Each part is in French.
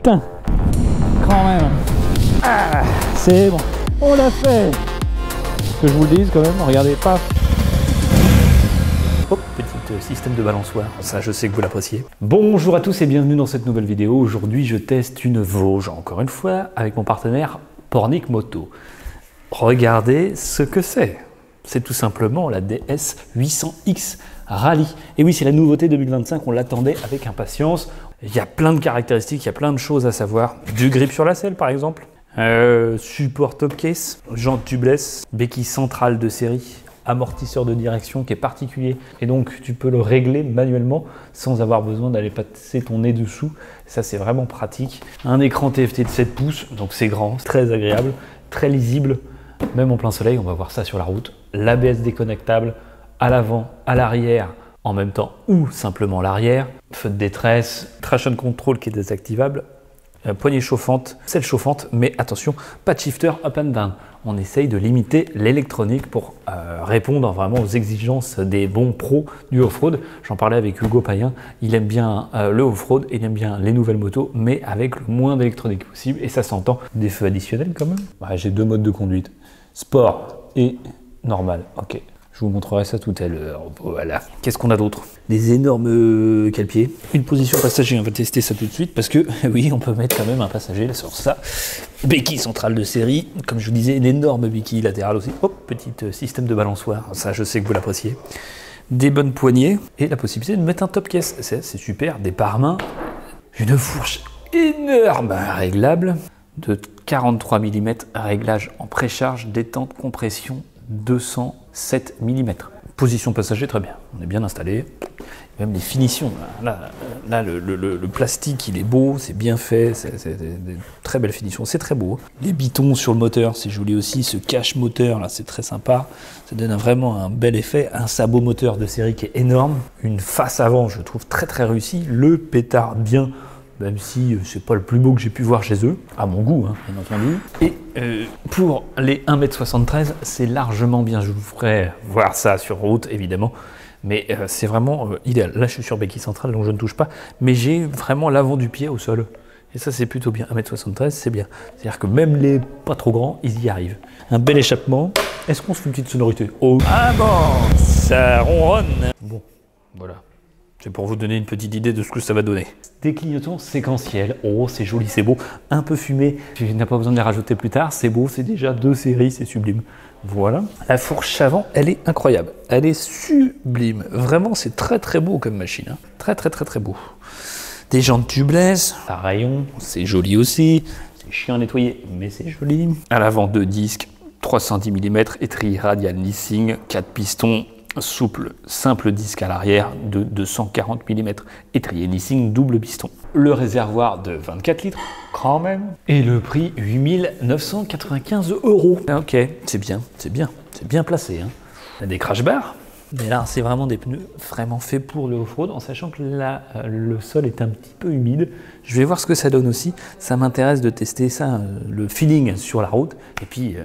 Putain, quand même. Ah, c'est bon, on l'a fait. Que je vous le dise quand même, regardez, paf. Oh, petit système de balançoire, ça je sais que vous l'appréciez. Bonjour à tous et bienvenue dans cette nouvelle vidéo. Aujourd'hui je teste une Vosges, encore une fois, avec mon partenaire Pornic Moto. Regardez ce que c'est. C'est tout simplement la DS 800X Rally. Et oui, c'est la nouveauté 2025, on l'attendait avec impatience. Il y a plein de caractéristiques, il y a plein de choses à savoir. Du grip sur la selle par exemple. Support top case, jante tubeless, béquille centrale de série, amortisseur de direction qui est particulier et donc tu peux le régler manuellement sans avoir besoin d'aller passer ton nez dessous. Ça c'est vraiment pratique. Un écran TFT de 7 pouces, donc c'est grand, très agréable, très lisible, même en plein soleil, on va voir ça sur la route. L'ABS déconnectable à l'avant, à l'arrière, en même temps ou simplement l'arrière. Feu de détresse, traction control qui est désactivable. Poignée chauffante, selle chauffante, mais attention, pas de shifter up and down. On essaye de limiter l'électronique pour répondre vraiment aux exigences des bons pros du off-road. J'en parlais avec Hugo Payen, il aime bien le off-road, il aime bien les nouvelles motos, mais avec le moins d'électronique possible, et ça s'entend. Des feux additionnels quand même. J'ai deux modes de conduite, sport et normal, ok. Je vous montrerai ça tout à l'heure. Voilà. Qu'est-ce qu'on a d'autre? Des énormes cale-pieds. Une position passager, on va tester ça tout de suite parce que oui, on peut mettre quand même un passager là, sur ça. Béquille centrale de série. Comme je vous disais, une énorme béquille latérale aussi. Hop, petit système de balançoire. Ça, je sais que vous l'appréciez. Des bonnes poignées et la possibilité de mettre un top case. C'est super. Des pare-mains. Une fourche énorme réglable de 43 mm. Réglage en précharge, détente, compression. 207 mm. Position passager, très bien. On est bien installé. Même les finitions. Là le plastique, il est beau, c'est bien fait. C'est des très belles finitions. C'est très beau. Les bitons sur le moteur, c'est joli aussi. Ce cache moteur, là, c'est très sympa. Ça donne vraiment un bel effet. Un sabot moteur de série qui est énorme. Une face avant, je trouve très très réussi. Le pétard bien. Même si c'est pas le plus beau que j'ai pu voir chez eux, à mon goût, hein, bien entendu. Et pour les 1,73 m, c'est largement bien. Je vous ferai voir ça sur route, évidemment. Mais c'est vraiment idéal. Là, je suis sur béquille centrale, donc je ne touche pas. Mais j'ai vraiment l'avant du pied au sol. Et ça, c'est plutôt bien. 1,73 m, c'est bien. C'est-à-dire que même les pas trop grands, ils y arrivent. Un bel échappement. Est-ce qu'on se fait une petite sonorité? Oh, ah bon, ça ronronne. Bon, voilà. C'est pour vous donner une petite idée de ce que ça va donner. Des clignotants séquentiels. Oh, c'est joli, c'est beau. Un peu fumé. Je n'ai pas besoin de les rajouter plus tard. C'est beau, c'est déjà deux séries, c'est sublime. Voilà. La fourche avant, elle est incroyable. Elle est sublime. Vraiment, c'est très très beau comme machine. Hein. Très très très très beau. Des jantes tubeless. À rayon, c'est joli aussi. C'est chiant à nettoyer, mais c'est joli. À l'avant, deux disques. 310 mm. Étrier radial lissing. 4 pistons. Souple, simple disque à l'arrière de 240 mm, étrier lissing double piston. Le réservoir de 24 litres, quand même. Et le prix, 8 995 €. Ok, c'est bien placé. Hein. Il y a des crash bars, mais là, c'est vraiment des pneus vraiment faits pour le off-road, en sachant que là, le sol est un petit peu humide. Je vais voir ce que ça donne aussi. Ça m'intéresse de tester ça, le feeling sur la route. Et puis,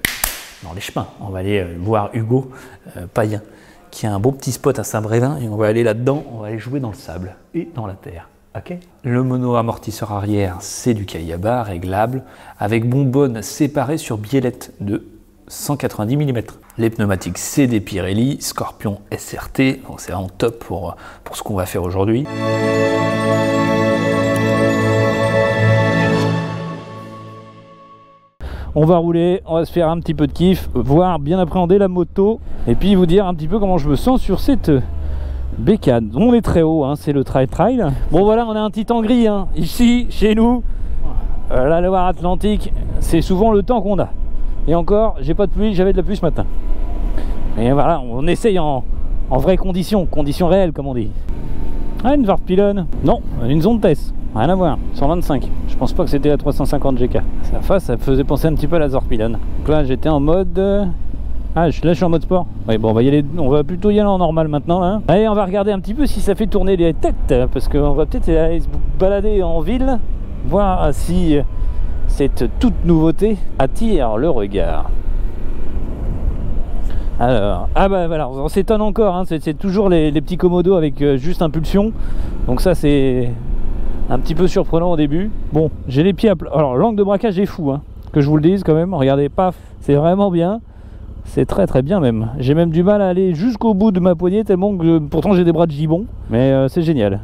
dans les chemins, on va aller voir Hugo Payen, qui a un beau petit spot à Saint-Brévin, et on va aller là-dedans, on va aller jouer dans le sable et dans la terre. Okay. Le mono-amortisseur arrière, c'est du Kayaba réglable, avec bonbonne séparée sur biellette de 190 mm. Les pneumatiques, c'est des Pirelli Scorpion SRT, donc c'est vraiment top pour ce qu'on va faire aujourd'hui. On va rouler, on va se faire un petit peu de kiff, voir bien appréhender la moto et puis vous dire un petit peu comment je me sens sur cette bécane. On est très haut, hein, c'est le trail. Bon voilà, on a un titan gris hein, ici, chez nous. La Loire-Atlantique, c'est souvent le temps qu'on a. Et encore, j'ai pas de pluie, j'avais de la pluie ce matin. Et voilà, on essaye en vraies conditions réelles comme on dit. Ah, une Warpilon. Non, une zone test. Rien à voir, 125. Je pense pas que c'était la 350 GK. Sa face, ça faisait penser un petit peu à la Zorpilon. Donc là, j'étais en mode... Ah, là, je suis en mode sport. Oui, bon, on va plutôt y aller en normal maintenant. Hein. Allez, on va regarder un petit peu si ça fait tourner les têtes. Parce qu'on va peut-être aller se balader en ville. Voir si cette toute nouveauté attire le regard. Alors, ah bah voilà, on s'étonne encore, hein, c'est toujours les petits commodos avec juste impulsion. Donc ça c'est Un petit peu surprenant au début. Bon, j'ai les pieds à plat. Alors l'angle de braquage est fou, hein, que je vous le dise quand même. Regardez, paf, c'est vraiment bien. C'est très très bien même. J'ai même du mal à aller jusqu'au bout de ma poignée tellement que pourtant j'ai des bras de gibon. Mais c'est génial.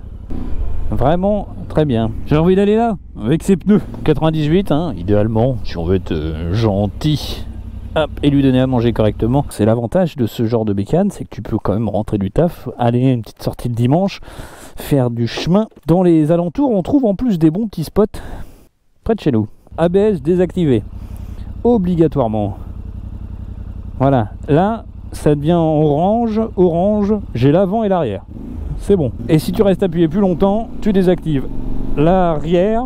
Vraiment très bien. J'ai envie d'aller là avec ces pneus 98, hein, idéalement, si on veut être gentil. Hop, et lui donner à manger correctement. C'est l'avantage de ce genre de bécane, c'est que tu peux quand même rentrer du taf, aller une petite sortie le dimanche, faire du chemin. Dans les alentours, on trouve en plus des bons petits spots près de chez nous. ABS désactivé, obligatoirement. Voilà, là, ça devient orange, j'ai l'avant et l'arrière. C'est bon. Et si tu restes appuyé plus longtemps, tu désactives l'arrière,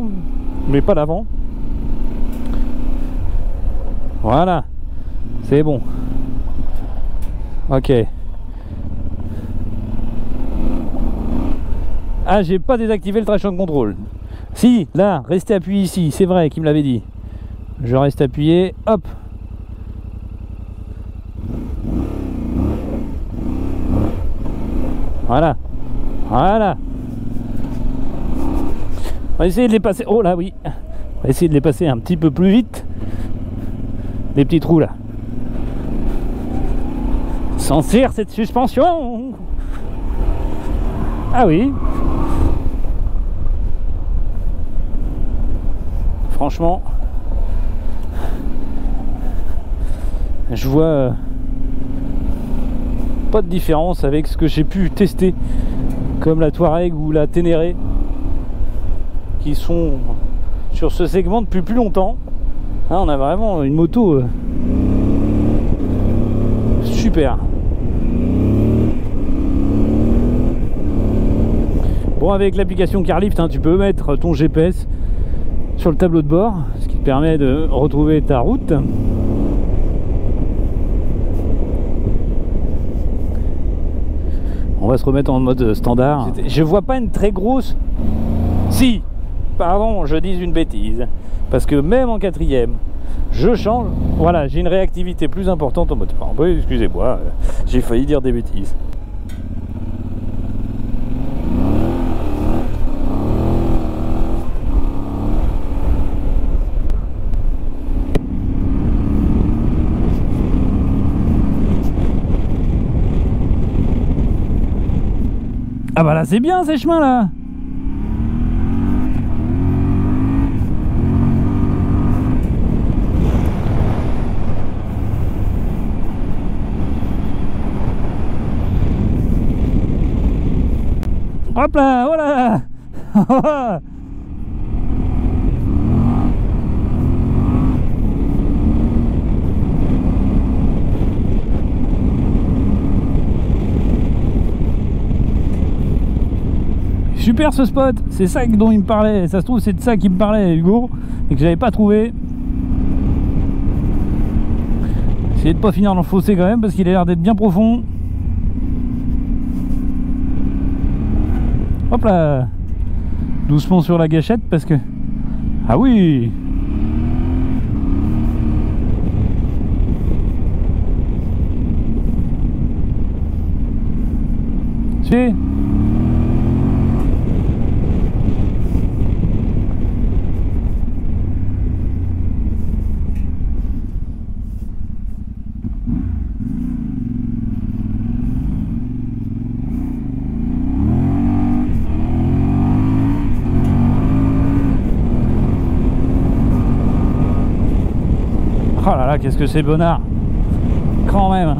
mais pas l'avant. Voilà. C'est bon. Ok. Ah, j'ai pas désactivé le traction control. Si, là, restez appuyé ici. C'est vrai qu'il me l'avait dit. Je reste appuyé. Hop. Voilà. Voilà. On va essayer de les passer. Oh là, oui. On va essayer de les passer un petit peu plus vite. Les petits trous là. S'en sert cette suspension. Ah oui. Franchement, je vois pas de différence avec ce que j'ai pu tester comme la Touareg ou la Ténéré, qui sont sur ce segment depuis plus longtemps. Là, on a vraiment une moto super. Bon, avec l'application CarLift, hein, tu peux mettre ton GPS sur le tableau de bord, ce qui te permet de retrouver ta route. On va se remettre en mode standard. Je vois pas une très grosse... Si, pardon, je dis une bêtise. Parce que même en quatrième, je change. Voilà, j'ai une réactivité plus importante en mode sport. Oui, excusez-moi, j'ai failli dire des bêtises. Ah bah là c'est bien ces chemins là. Hop là, voilà. Super ce spot, c'est ça dont il me parlait. Ça se trouve c'est de ça qu'il me parlait Hugo et que j'avais pas trouvé. Essayez de pas finir dans le fossé quand même parce qu'il a l'air d'être bien profond. Hop là. Doucement sur la gâchette parce que... Ah oui. C'est... Oh là là, qu'est-ce que c'est bonnard. Quand même.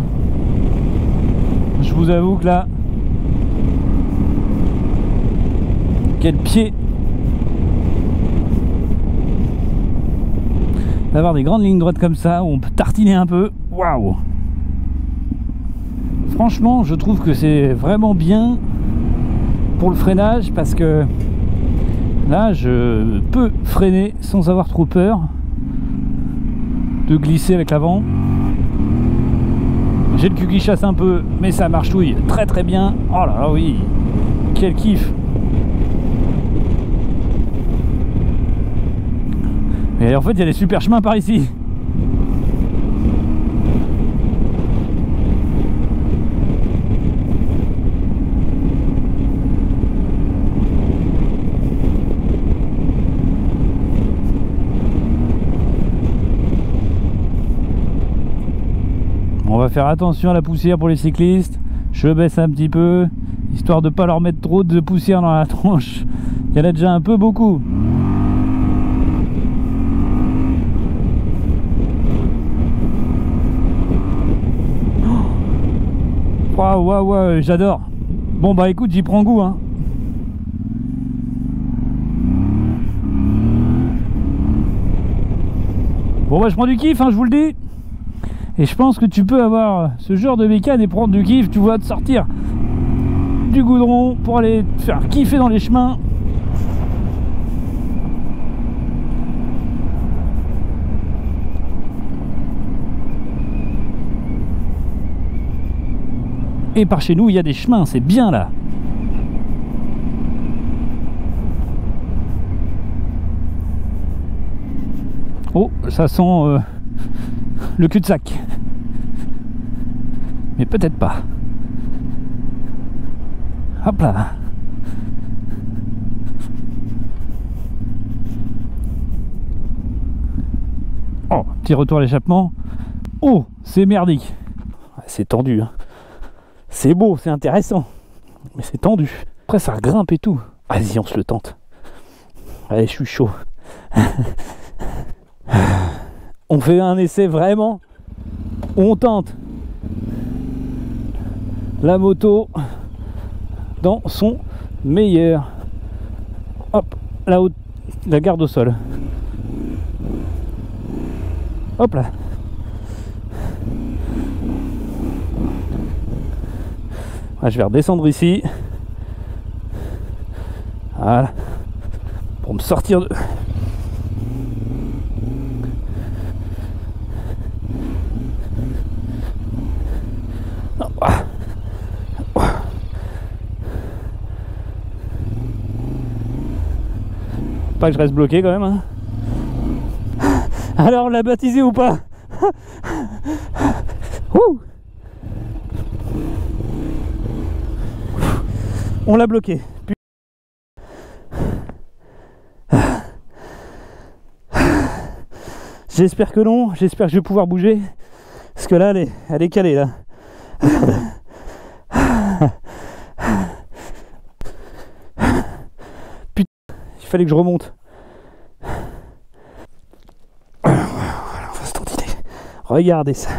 Je vous avoue que là... Quel pied. D'avoir des grandes lignes droites comme ça, où on peut tartiner un peu. Waouh. Franchement, je trouve que c'est vraiment bien pour le freinage, parce que là, je peux freiner sans avoir trop peur de glisser avec l'avant. J'ai le cul qui chasse un peu, mais ça marchouille très très bien. Oh là là, oui, quel kiff. Et en fait il y a des super chemins par ici. va faire attention à la poussière pour les cyclistes. Je baisse un petit peu, histoire de pas leur mettre trop de poussière dans la tronche. Il y en a déjà un peu beaucoup. Waouh, waouh, waouh, j'adore. Bon bah écoute, j'y prends goût hein. Bon bah je prends du kiff hein, je vous le dis. Et je pense que tu peux avoir ce genre de bécane et prendre du kiff, tu vois, de sortir du goudron pour aller te faire kiffer dans les chemins. Et par chez nous, il y a des chemins, c'est bien là. Oh, ça sent le cul-de-sac. Mais peut-être pas. Hop là. Oh, petit retour à l'échappement. Oh, c'est merdique. C'est tendu, hein. C'est beau, c'est intéressant. Mais c'est tendu. Après, ça grimpe et tout. Vas-y, on se le tente. Allez, je suis chaud. On fait un essai vraiment où on tente la moto dans son meilleur. Hop, là-haut, la garde au sol. Hop là. Je vais redescendre ici. Voilà. Pour me sortir de... Pas que je reste bloqué quand même hein. Alors on l'a baptisé ou pas? On l'a bloqué. J'espère que non, j'espère que je vais pouvoir bouger. Parce que là, elle est calée là. Putain, il fallait que je remonte. Voilà, on va se dandiner. Regardez ça.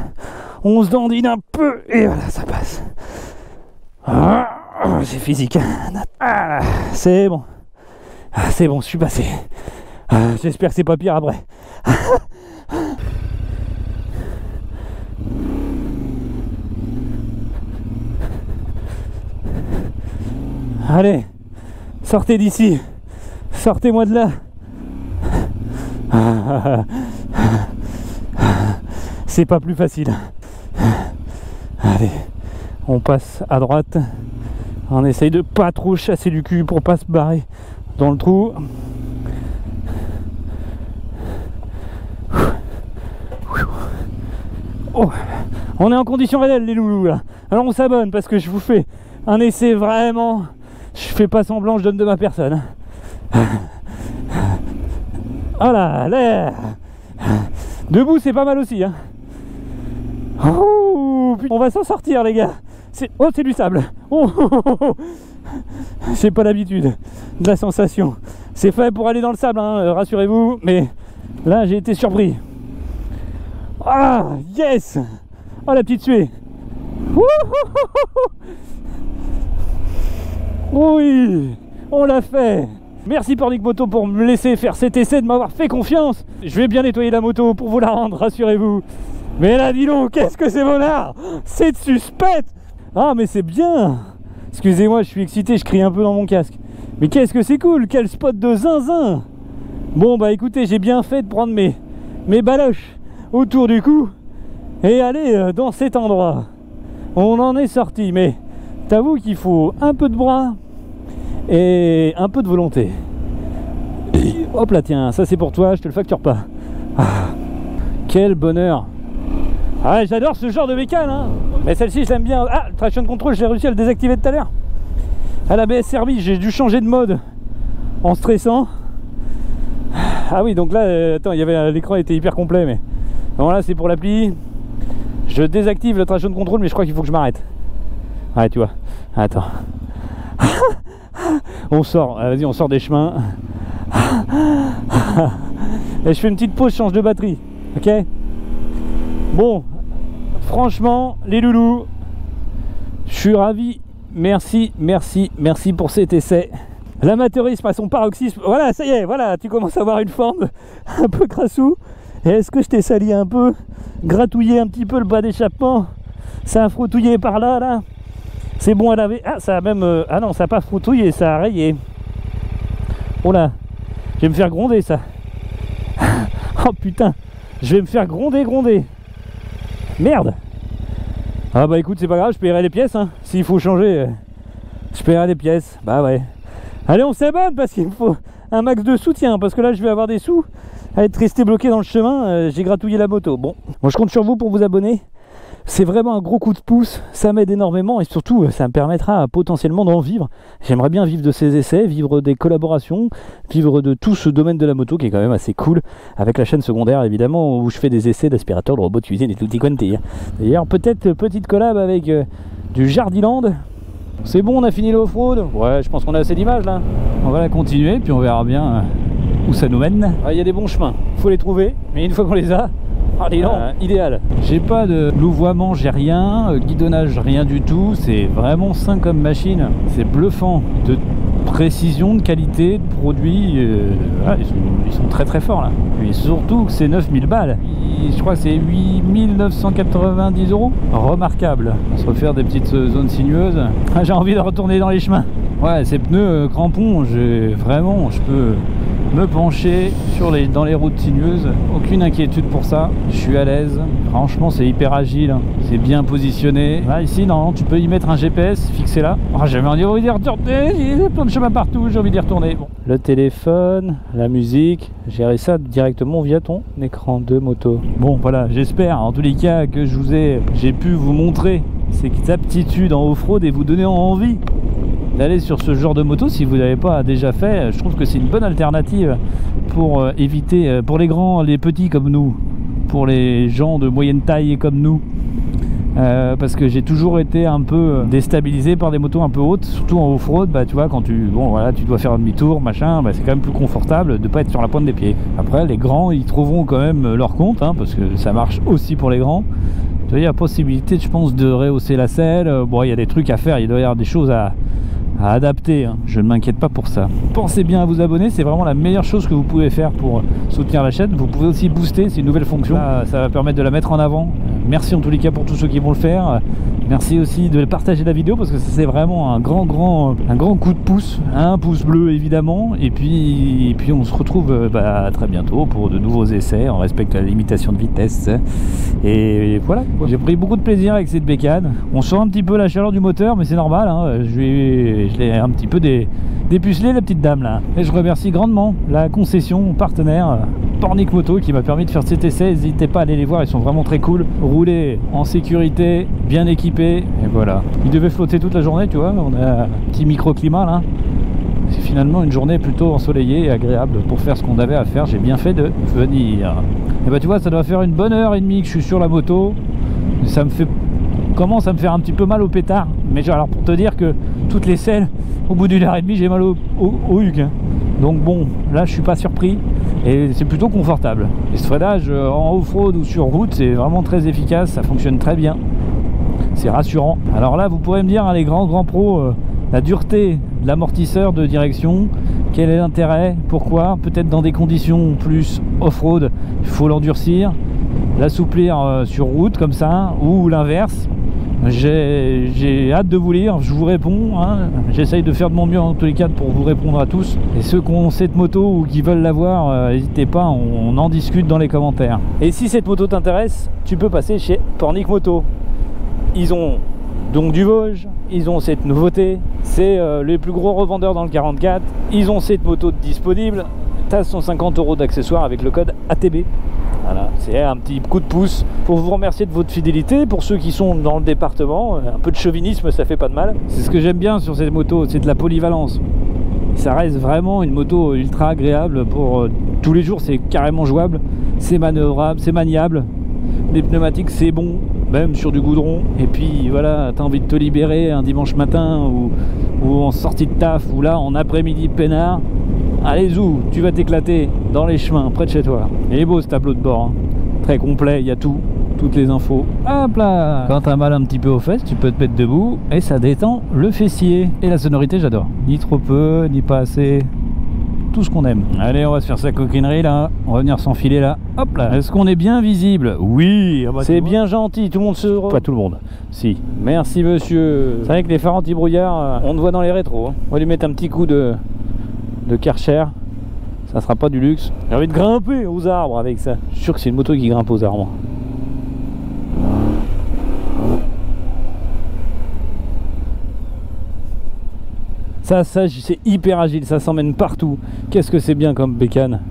On se dandine un peu et voilà, ça passe. C'est physique. Ah, c'est bon. Ah, c'est bon, je suis passé. Ah, j'espère que c'est pas pire après. Allez, sortez d'ici. Sortez-moi de là. C'est pas plus facile. Allez, on passe à droite. On essaye de pas trop chasser du cul pour pas se barrer dans le trou. Oh, on est en condition réelle les loulous là. Alors on s'abonne parce que je vous fais un essai vraiment. Je fais pas semblant, je donne de ma personne. Voilà, l'air. Debout c'est pas mal aussi hein. Oh, on va s'en sortir les gars. Oh, c'est du sable. Oh, oh, oh, oh. J'ai pas l'habitude de la sensation. C'est fait pour aller dans le sable, hein, rassurez-vous. Mais là, j'ai été surpris. Ah, yes. Oh, la petite suée. Oui, on l'a fait. Merci Pornic Moto pour me laisser faire cet essai, de m'avoir fait confiance. Je vais bien nettoyer la moto pour vous la rendre, rassurez-vous. Mais là, dis donc, qu'est-ce que c'est bonnard. C'est de suspect. Ah mais c'est bien. Excusez-moi, je suis excité, je crie un peu dans mon casque. Mais qu'est-ce que c'est cool. Quel spot de zinzin. Bon bah écoutez, j'ai bien fait de prendre mes baloches autour du cou et aller dans cet endroit. On en est sorti, mais t'avoues qu'il faut un peu de bras et un peu de volonté. Et hop là, tiens, ça c'est pour toi, je te le facture pas. Ah, quel bonheur. Ah, j'adore ce genre de bécane hein. Mais celle-ci je l'aime bien. Ah, le traction control, j'ai réussi à le désactiver tout à l'heure. À l'ABS service, j'ai dû changer de mode en stressant. Ah oui, donc là, attends, il y avait l'écran était hyper complet, mais bon là c'est pour l'appli. Je désactive le traction control, mais je crois qu'il faut que je m'arrête. Ouais, tu vois. Attends. On sort. Vas-y, on sort des chemins. Et je fais une petite pause, change de batterie. Ok. Bon. Franchement, les loulous, je suis ravi. Merci, merci, merci pour cet essai. L'amateurisme à son paroxysme. Voilà, ça y est, voilà, tu commences à avoir une forme un peu crassou. Et est-ce que je t'ai sali un peu, gratouillé un petit peu le bas d'échappement? Ça a froutouillé par là, là. C'est bon à laver. Ah, ça a même... ah non, ça n'a pas froutouillé, ça a rayé. Oh là, je vais me faire gronder, ça. Oh putain, je vais me faire gronder. Merde. Ah bah écoute, c'est pas grave, je paierai les pièces, hein. S'il faut changer, je paierai les pièces. Bah ouais. Allez, on s'abonne parce qu'il me faut un max de soutien. Parce que là, je vais avoir des sous à être resté bloqué dans le chemin. J'ai gratouillé la moto. Bon, moi je compte sur vous pour vous abonner. C'est vraiment un gros coup de pouce. Ça m'aide énormément et surtout, ça me permettra potentiellement d'en vivre. J'aimerais bien vivre de ces essais, vivre des collaborations, vivre de tout ce domaine de la moto qui est quand même assez cool. Avec la chaîne secondaire, évidemment, où je fais des essais d'aspirateurs, de robots de cuisine et tutti quanti. D'ailleurs, peut-être petite collab avec du Jardiland. C'est bon, on a fini l'off-road. Ouais, je pense qu'on a assez d'images là. On va la continuer, puis on verra bien où ça nous mène. Il y a des bons chemins, faut les trouver, mais une fois qu'on les a, idéal. J'ai pas de louvoiement, j'ai rien, guidonnage, rien du tout. C'est vraiment sain comme machine. C'est bluffant de précision, de qualité, de produit. Ils sont très très forts là. Et surtout que c'est 9000 balles. Je crois que c'est 8990 €. Remarquable. On va se refaire des petites zones sinueuses. J'ai envie de retourner dans les chemins. Ouais, ces pneus crampons, je peux me pencher dans les routes sinueuses. Aucune inquiétude pour ça. Je suis à l'aise. Franchement, c'est hyper agile. C'est bien positionné. Là, ici, non, tu peux y mettre un GPS fixé là. Oh, j'ai envie d'y retourner. Il y a plein de chemins partout. J'ai envie d'y retourner. Bon. Le téléphone, la musique, gérer ça directement via ton écran de moto. Bon, voilà, j'espère en tous les cas que j'ai pu vous montrer ces aptitudes en off-road et vous donner envie d'aller sur ce genre de moto si vous n'avez pas déjà fait. Je trouve que c'est une bonne alternative pour éviter, pour les grands, les petits comme nous, pour les gens de moyenne taille comme nous, parce que j'ai toujours été un peu déstabilisé par des motos un peu hautes, surtout en off-road. Bah tu vois, quand tu dois faire un demi-tour, machin, bah, c'est quand même plus confortable de pas être sur la pointe des pieds. Après, les grands, ils trouveront quand même leur compte, hein, parce que ça marche aussi pour les grands. Il y a possibilité, je pense, de rehausser la selle. Bon, il y a des trucs à faire, il doit y avoir des choses à adapter, hein. Je ne m'inquiète pas pour ça. Pensez bien à vous abonner, c'est vraiment la meilleure chose que vous pouvez faire pour soutenir la chaîne. Vous pouvez aussi booster, c'est une nouvelle fonction, ça va permettre de la mettre en avant. Merci en tous les cas pour tous ceux qui vont le faire. Merci aussi de partager la vidéo parce que c'est vraiment un grand coup de pouce, un pouce bleu évidemment. Et puis on se retrouve très bientôt pour de nouveaux essais. On respecte la limitation de vitesse. Et voilà, j'ai pris beaucoup de plaisir avec cette bécane. On sent un petit peu la chaleur du moteur, mais c'est normal, hein. Je l'ai un petit peu dépucelé, la petite dame là. Et je remercie grandement la concession partenaire Pornic Moto qui m'a permis de faire cet essai. N'hésitez pas à aller les voir, ils sont vraiment très cool. Rouler en sécurité, bien équipé. Et voilà. Il devait flotter toute la journée, tu vois. On a un petit microclimat là. C'est finalement une journée plutôt ensoleillée et agréable pour faire ce qu'on avait à faire. J'ai bien fait de venir. Et bah tu vois, ça doit faire une bonne heure et demie que je suis sur la moto. Ça me fait commence à me faire un petit peu mal au pétard, mais alors pour te dire que toutes les selles, au bout d'une heure et demie, j'ai mal au hug. Donc bon, là je suis pas surpris et c'est plutôt confortable. Et ce freinage en off-road ou sur route, c'est vraiment très efficace, ça fonctionne très bien, c'est rassurant. Alors là, vous pourrez me dire, hein, les grands pros, la dureté de l'amortisseur de direction, quel est l'intérêt, pourquoi? Peut-être dans des conditions plus off-road, il faut l'endurcir, l'assouplir sur route comme ça, ou l'inverse. J'ai hâte de vous lire, je vous réponds, hein. J'essaye de faire de mon mieux en tous les cas pour vous répondre à tous. Et ceux qui ont cette moto ou qui veulent l'avoir, n'hésitez pas, on en discute dans les commentaires. Et si cette moto t'intéresse, tu peux passer chez Pornic Moto. Ils ont donc du Vosges, ils ont cette nouveauté, c'est les plus gros revendeurs dans le 44. Ils ont cette moto disponible, tu as 150 € d'accessoires avec le code ATB. Voilà, c'est un petit coup de pouce pour vous remercier de votre fidélité. Pour ceux qui sont dans le département, un peu de chauvinisme, ça fait pas de mal. C'est ce que j'aime bien sur cette moto, c'est de la polyvalence. Ça reste vraiment une moto ultra agréable pour tous les jours, c'est carrément jouable, c'est manœuvrable, c'est maniable. Les pneumatiques, c'est bon, même sur du goudron, et puis voilà, t'as envie de te libérer un dimanche matin ou en sortie de taf, ou là en après-midi peinard, allez zou, tu vas t'éclater dans les chemins près de chez toi. Il est beau ce tableau de bord, hein. Très complet, il y a tout, toutes les infos. Hop là, quand t'as mal un petit peu aux fesses, tu peux te mettre debout et ça détend le fessier. Et la sonorité, j'adore, ni trop peu, ni pas assez, tout ce qu'on aime. Allez, on va se faire sa coquinerie là, on va venir s'enfiler là. Hop là, est-ce qu'on est bien visible? Oui, c'est bien gentil, tout le monde se... Pas tout le monde, si. Merci monsieur. C'est vrai que les phares anti-brouillard, on te voit dans les rétros, hein. On va lui mettre un petit coup de Karcher. Ça sera pas du luxe. J'ai envie de grimper aux arbres avec ça. Je suis sûr que c'est une moto qui grimpe aux arbres. Ça c'est hyper agile, ça s'emmène partout. Qu'est-ce que c'est bien comme bécane.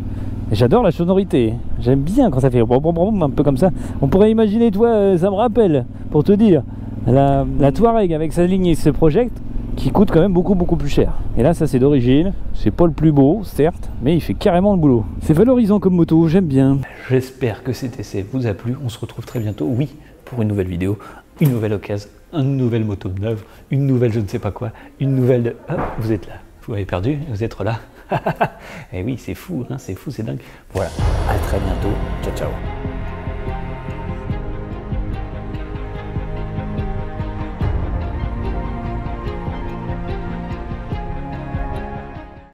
J'adore la sonorité. J'aime bien quand ça fait un peu comme ça. On pourrait imaginer, toi, ça me rappelle, pour te dire, la Touareg avec sa ligne et ce project qui coûte quand même beaucoup plus cher. Et là, ça c'est d'origine. C'est pas le plus beau, certes, mais il fait carrément le boulot. C'est valorisant comme moto, j'aime bien. J'espère que cet essai vous a plu. On se retrouve très bientôt, oui, pour une nouvelle vidéo, une nouvelle occasion, une nouvelle moto neuve, une nouvelle je ne sais pas quoi, une nouvelle de... Ah, vous êtes là, vous m'avez perdu, vous êtes là. Et oui, c'est fou, hein, c'est fou, c'est dingue. Voilà, à très bientôt, ciao ciao.